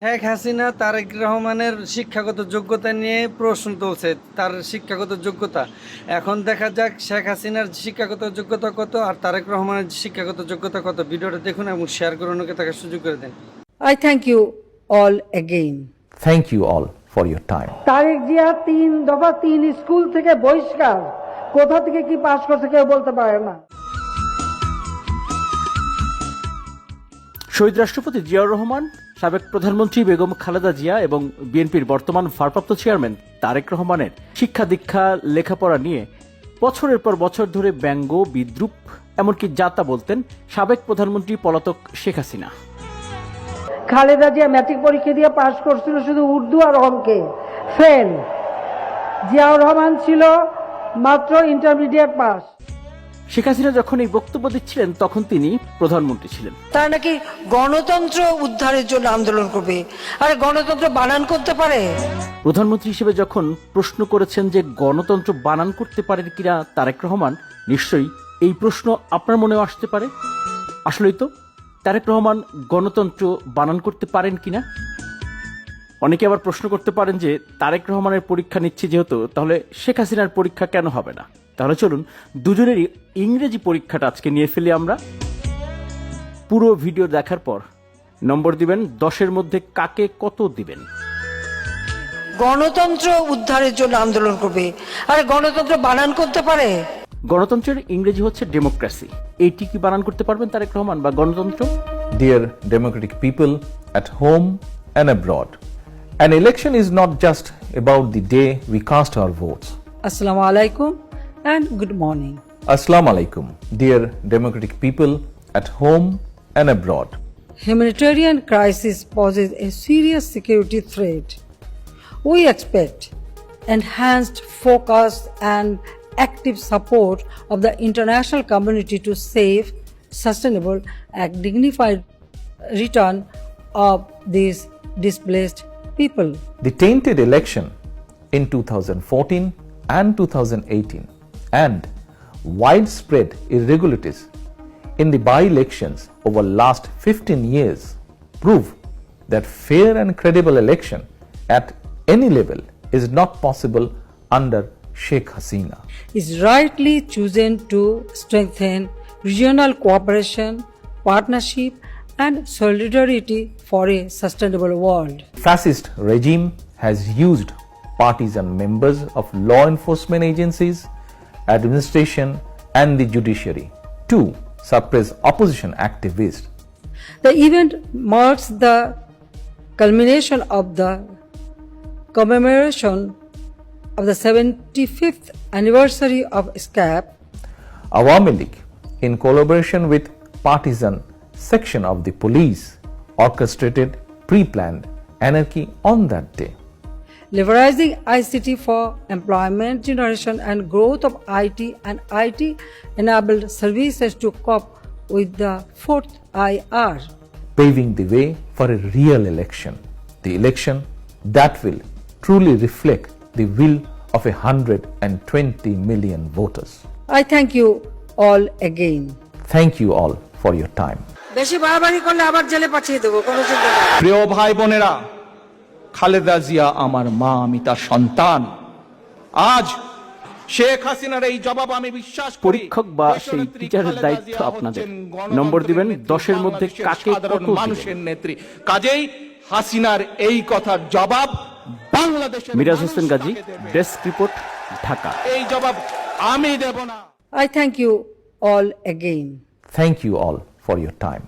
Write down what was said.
শেখ হাসিনা তারেক রহমানের শিক্ষাগত যোগ্যতা নিয়ে প্রশ্ন তুলছে, তার শিক্ষাগত যোগ্যতা। এখন দেখা যাক শেখ হাসিনার শিক্ষাগত যোগ্যতা কত আর তারেক রহমানের শিক্ষাগত যোগ্যতা কত। ভিডিওটা দেখুন এবং শেয়ার করে অন্যকে দেখার সুযোগ করে দেন। I thank you all again. Thank you all for your time. Tarique Zia 3 দফা 3 স্কুল থেকে বহিষ্কার, কোথা থেকে কি পাস করছে কেউ বলতে পারে না। শহীদ রাষ্ট্রপতি জিয়াউর রহমান, সাবেক প্রধানমন্ত্রী বেগম খালেদা জিয়া এবং বিএনপির বর্তমান ভারপ্রাপ্ত চেয়ারম্যান তারেক রহমানের শিক্ষা দীক্ষা লেখাপড়া নিয়ে বছরের পর বছর ধরে ব্যঙ্গ বিদ্রুপ এমনকি যাতা বলতেন সাবেক প্রধানমন্ত্রী পলাতক শেখ হাসিনা। খালেদা জিয়া ম্যাট্রিক পরীক্ষা দিয়ে পাশ করছিল শুধু উর্দু আর অঙ্কে, ফেল। জিয়াউর রহমান ছিল মাত্র ইন্টারমিডিয়েট পাস। শেখ হাসিনা যখন এই বক্তব্য দিচ্ছিলেন তখন তিনি প্রধানমন্ত্রী ছিলেন। তারা নাকি গণতন্ত্র উদ্ধারের জন্য আন্দোলন করবে। আরে গণতন্ত্র বানান করতে পারে? প্রধানমন্ত্রী হিসেবে যখন প্রশ্ন করেছেন যে গণতন্ত্র বানান করতে পারেন কিনা তারেক রহমান, নিশ্চয়ই এই প্রশ্ন আপনার মনেও আসতে পারে। আসলেই তো তারেক রহমান গণতন্ত্র বানান করতে পারেন কিনা। অনেকে আবার প্রশ্ন করতে পারেন যে তারেক রহমানের পরীক্ষা নিচ্ছে যেহেতু, তাহলে শেখ হাসিনার পরীক্ষা কেন হবে না? তাহলে চলুন দুজনেরই ইংরেজি পরীক্ষাটা আজকে নিয়ে ফেলি আমরা। পুরো ভিডিও দেখার পর নম্বর দিবেন, 10-এর মধ্যে কাকে কত দিবেন। গণতন্ত্র উদ্ধারের জন্য আন্দোলন করবে। আরে গণতন্ত্র বানান করতে পারে? গণতন্ত্রের ইংরেজি হচ্ছে ডেমোক্রেসি। এইটি কি বানান করতে পারবেন তারেক রহমান বা গণতন্ত্র? Dear democratic people at home and abroad, an election is not just about the day we cast our votes. Assalamu alaikum and good morning. Assalamu alaikum, dear democratic people at home and abroad. Humanitarian crisis poses a serious security threat. We expect enhanced focus and active support of the international community to save, sustainable and dignified return of these displaced people. The tainted election in 2014 and 2018 and widespread irregularities in the by-elections over last 15 years prove that fair and credible election at any level is not possible under Sheikh Hasina. Is rightly chosen to strengthen regional cooperation, partnership and solidarity for a sustainable world. Fascist regime has used partisan members of law enforcement agencies, administration and the judiciary to suppress opposition activists. The event marks the culmination of the commemoration of the 75th anniversary of SCAP. Awami League, in collaboration with partisan section of the police, orchestrated pre-planned anarchy on that day. Leveraging ICT for employment generation and growth of IT and IT-enabled services to cope with the fourth IR. Paving the way for a real election, the election that will truly reflect the will of 120 million voters. I thank you all again. Thank you all for your time. বেশি বাড়াবাড়ি করলে আবার জেলে পাঠিয়ে দেবো, কোনো চিন্তা নেই। প্রিয় ভাই বোনেরা, খালেদা জিয়া আমার মা, আমি তার সন্তান। আজ শেখ হাসিনার এই জবাব আমি বিশ্বাস করি। পরীক্ষক বা সেই টিচারের দায়িত্ব আপনাদের। নম্বর দিবেন 10-এর মধ্যে কাকে কত দিবেন। মানুষের নেত্রী, কাজেই হাসিনার এই কথার জবাব বাংলাদেশের মিরাজ হোসেন গাজী, ডেস্ক রিপোর্ট, ঢাকা। এই জবাব আমি দেব না। I thank you all again. Thank you all for your time.